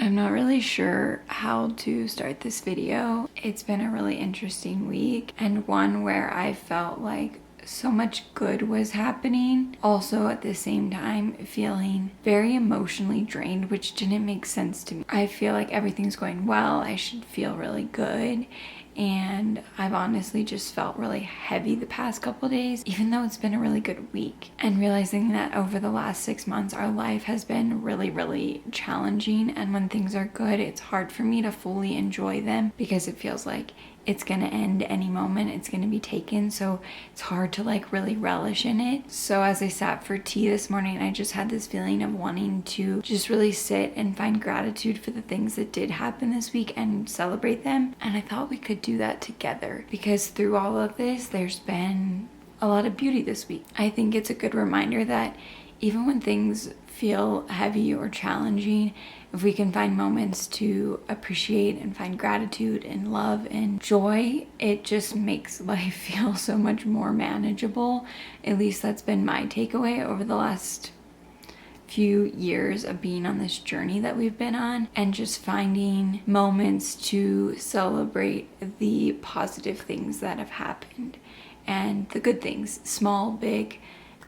I'm not really sure how to start this video. It's been a really interesting week, and one where I felt like so much good was happening. Also at the same time feeling very emotionally drained, which didn't make sense to me. I feel like everything's going well. I should feel really good. And I've honestly just felt really heavy the past couple days, even though it's been a really good week. And realizing that over the last 6 months, our life has been really, really challenging. And when things are good, it's hard for me to fully enjoy them because it feels like it's gonna end any moment, it's gonna be taken, so it's hard to like really relish in it. So as I sat for tea this morning, I just had this feeling of wanting to just really sit and find gratitude for the things that did happen this week and celebrate them. And I thought we could do that together because through all of this, there's been a lot of beauty this week. I think it's a good reminder that even when things feel heavy or challenging, if we can find moments to appreciate and find gratitude and love and joy, it just makes life feel so much more manageable. At least that's been my takeaway over the last few years of being on this journey that we've been on, and just finding moments to celebrate the positive things that have happened and the good things, small, big,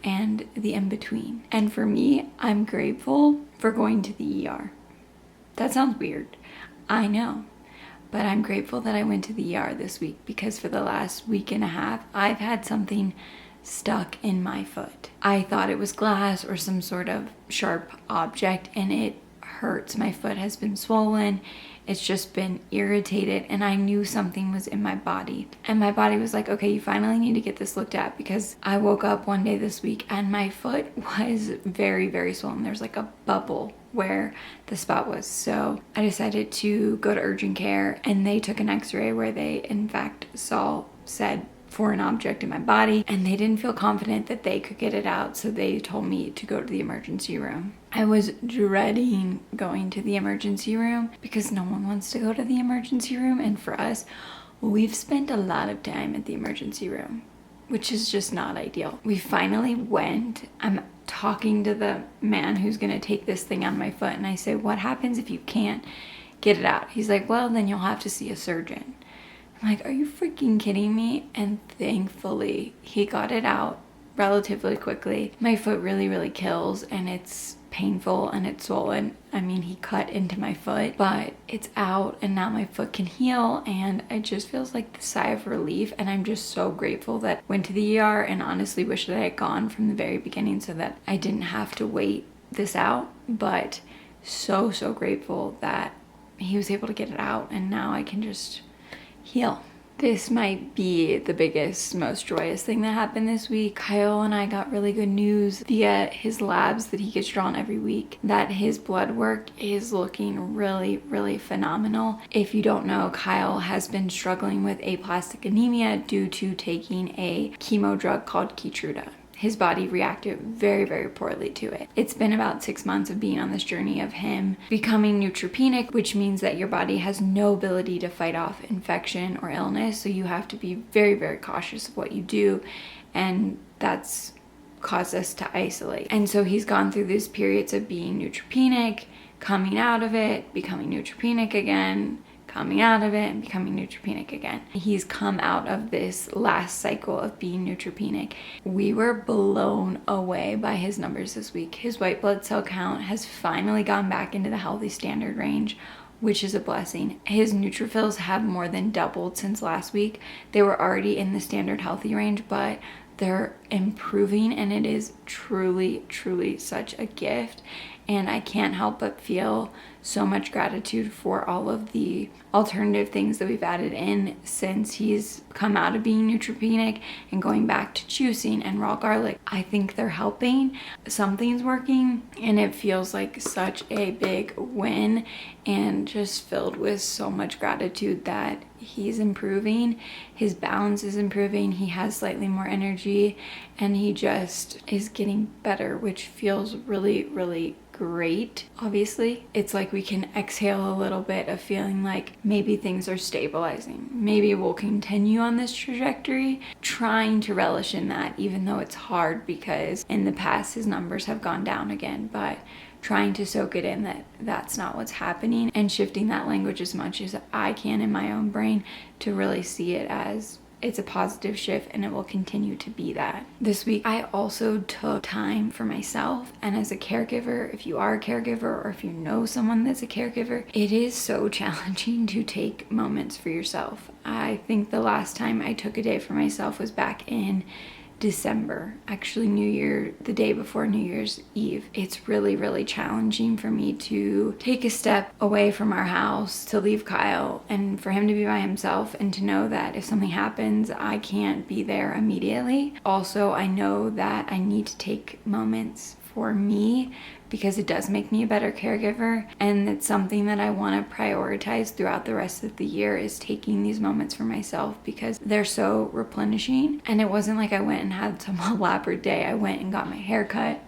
and the in-between. And for me, I'm grateful for going to the ER. That sounds weird, I know, but I'm grateful that I went to the ER this week because for the last week and a half, I've had something stuck in my foot. I thought it was glass or some sort of sharp object, and it hurts. My foot has been swollen. It's just been irritated, and I knew something was in my body. And my body was like, okay, you finally need to get this looked at, because I woke up one day this week and my foot was very, very swollen. There's like a bubble where the spot was. So I decided to go to urgent care, and they took an x-ray where they in fact said foreign object in my body, and they didn't feel confident that they could get it out, so they told me to go to the emergency room. I was dreading going to the emergency room because no one wants to go to the emergency room, and for us, we've spent a lot of time at the emergency room, which is just not ideal. We finally went. I'm talking to the man who's gonna take this thing on my foot, and I say, what happens if you can't get it out? He's like, well, then you'll have to see a surgeon. I'm like, are you freaking kidding me? And thankfully, he got it out relatively quickly. My foot really, really kills, and it's painful and it's swollen. I mean, he cut into my foot, but it's out, and now my foot can heal, and it just feels like the sigh of relief. And I'm just so grateful that I went to the ER, and honestly wish that I had gone from the very beginning so that I didn't have to wait this out. But so, so grateful that he was able to get it out, and now I can just heal. This might be the biggest, most joyous thing that happened this week. Kyle and I got really good news via his labs that he gets drawn every week, that his blood work is looking really, really phenomenal. If you don't know, Kyle has been struggling with aplastic anemia due to taking a chemo drug called Keytruda. His body reacted very, very poorly to it. It's been about 6 months of being on this journey of him becoming neutropenic, which means that your body has no ability to fight off infection or illness. So you have to be very, very cautious of what you do. And that's caused us to isolate. And so he's gone through these periods of being neutropenic, coming out of it, becoming neutropenic again, coming out of it, and becoming neutropenic again. He's come out of this last cycle of being neutropenic. We were blown away by his numbers this week. His white blood cell count has finally gone back into the healthy standard range, which is a blessing. His neutrophils have more than doubled since last week. They were already in the standard healthy range, but they're improving, and it is truly, truly such a gift. And I can't help but feel so much gratitude for all of the alternative things that we've added in since he's come out of being neutropenic and going back to juicing and raw garlic. I think they're helping. Something's working, and it feels like such a big win, and just filled with so much gratitude that he's improving. His balance is improving. He has slightly more energy, and he just is getting better, which feels really, really great. Obviously, it's like we can exhale a little bit of feeling like maybe things are stabilizing. Maybe we'll continue on this trajectory, trying to relish in that, even though it's hard because in the past his numbers have gone down again. But trying to soak it in that that's not what's happening, and shifting that language as much as I can in my own brain to really see it as it's a positive shift and it will continue to be that. This week, I also took time for myself. And as a caregiver, if you are a caregiver or if you know someone that's a caregiver, it is so challenging to take moments for yourself. I think the last time I took a day for myself was back in December, actually the day before New Year's Eve. It's really, really challenging for me to take a step away from our house, to leave Kyle and for him to be by himself, and to know that if something happens, I can't be there immediately. Also, I know that I need to take moments for me because it does make me a better caregiver, and it's something that I want to prioritize throughout the rest of the year, is taking these moments for myself because they're so replenishing. And it wasn't like I went and had some elaborate day. I went and got my hair cut,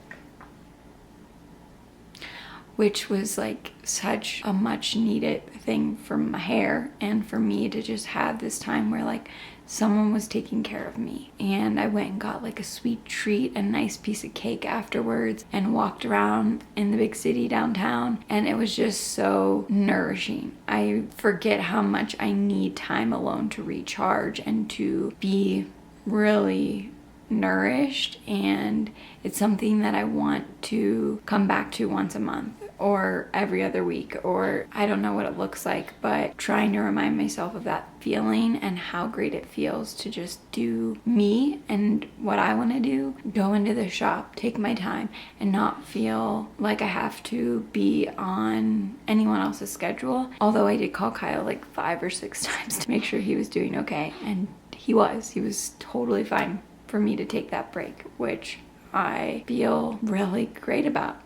which was like such a much needed thing for my hair and for me to just have this time where like someone was taking care of me. And I went and got like a sweet treat, a nice piece of cake afterwards, and walked around in the big city downtown, and it was just so nourishing. I forget how much I need time alone to recharge and to be really nourished, and it's something that I want to come back to once a month or every other week, or I don't know what it looks like, but trying to remind myself of that feeling and how great it feels to just do me and what I want to do, go into the shop, take my time, and not feel like I have to be on anyone else's schedule. Although I did call Kyle like 5 or 6 times to make sure he was doing okay, and he was totally fine for me to take that break, which I feel really great about.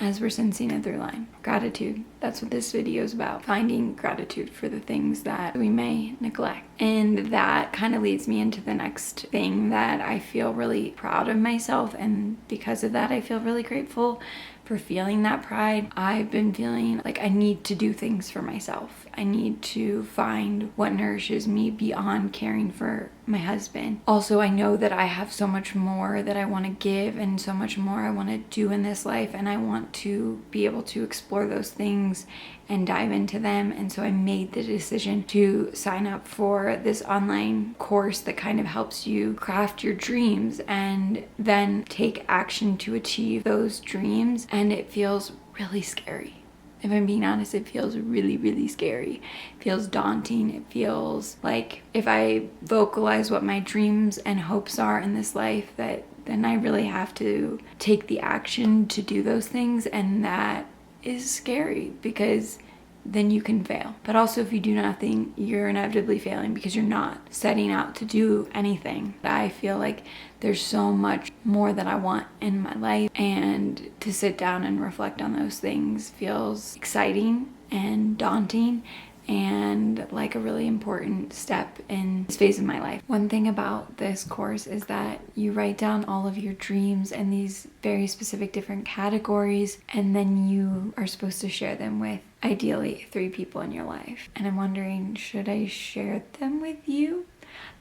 As we're sensing a through line, gratitude. That's what this video is about. Finding gratitude for the things that we may neglect. And that kind of leads me into the next thing that I feel really proud of myself. And because of that, I feel really grateful for feeling that pride. I've been feeling like I need to do things for myself. I need to find what nourishes me beyond caring for my husband. Also, I know that I have so much more that I want to give and so much more I want to do in this life, and I want to be able to explore those things and dive into them. And so I made the decision to sign up for this online course that kind of helps you craft your dreams and then take action to achieve those dreams. And it feels really scary. If I'm being honest, it feels really, really scary. It feels daunting. It feels like if I vocalize what my dreams and hopes are in this life, that then I really have to take the action to do those things. And that is scary because then you can fail. But also, if you do nothing, you're inevitably failing because you're not setting out to do anything. I feel like there's so much more that I want in my life, and to sit down and reflect on those things feels exciting and daunting and like a really important step in this phase of my life. One thing about this course is that you write down all of your dreams in these very specific different categories, and then you are supposed to share them with ideally 3 people in your life. And I'm wondering, should I share them with you?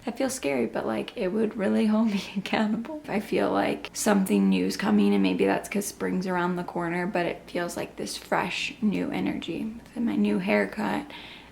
That feels scary, but like it would really hold me accountable. I feel like something new is coming, and maybe that's because spring's around the corner, but it feels like this fresh new energy with my new haircut,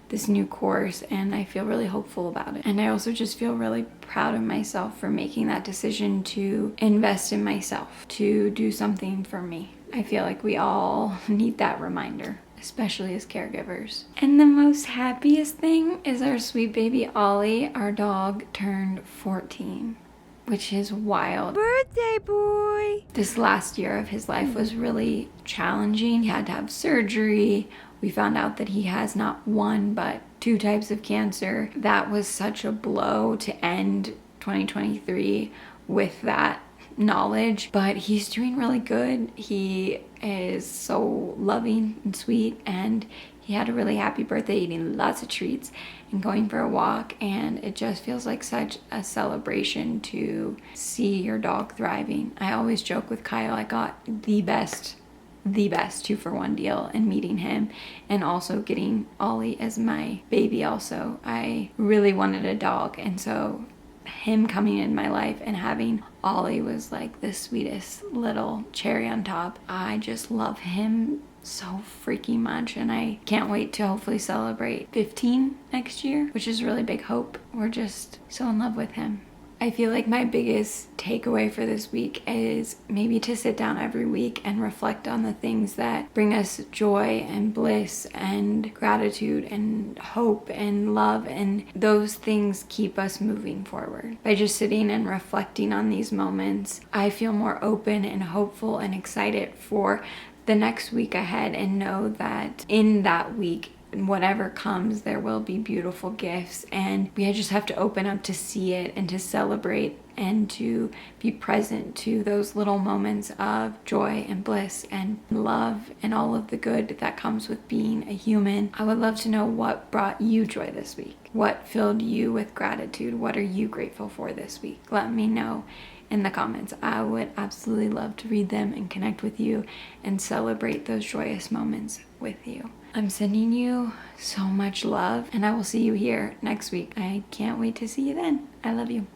this new course, and I feel really hopeful about it. And I also just feel really proud of myself for making that decision to invest in myself, to do something for me. I feel like we all need that reminder, especially as caregivers. And the most happiest thing is our sweet baby Olly. Our dog turned 14, which is wild. Birthday boy! This last year of his life was really challenging. He had to have surgery. We found out that he has not 1 but 2 types of cancer. That was such a blow to end 2023 with that knowledge, but he's doing really good. He is so loving and sweet, and he had a really happy birthday, eating lots of treats and going for a walk, and it just feels like such a celebration to see your dog thriving. I always joke with Kyle, I got the best 2-for-1 deal in meeting him and also getting Olly as my baby also. I really wanted a dog, and so him coming in my life and having Olly was like the sweetest little cherry on top. I just love him so freaking much, and I can't wait to hopefully celebrate 15 next year, which is a really big hope. We're just so in love with him. I feel like my biggest takeaway for this week is maybe to sit down every week and reflect on the things that bring us joy and bliss and gratitude and hope and love, and those things keep us moving forward. By just sitting and reflecting on these moments, I feel more open and hopeful and excited for the next week ahead, and know that in that week, whatever comes, there will be beautiful gifts, and we just have to open up to see it and to celebrate and to be present to those little moments of joy and bliss and love and all of the good that comes with being a human. I would love to know what brought you joy this week. What filled you with gratitude? What are you grateful for this week? Let me know in the comments. I would absolutely love to read them and connect with you and celebrate those joyous moments with you. I'm sending you so much love, and I will see you here next week. I can't wait to see you then. I love you.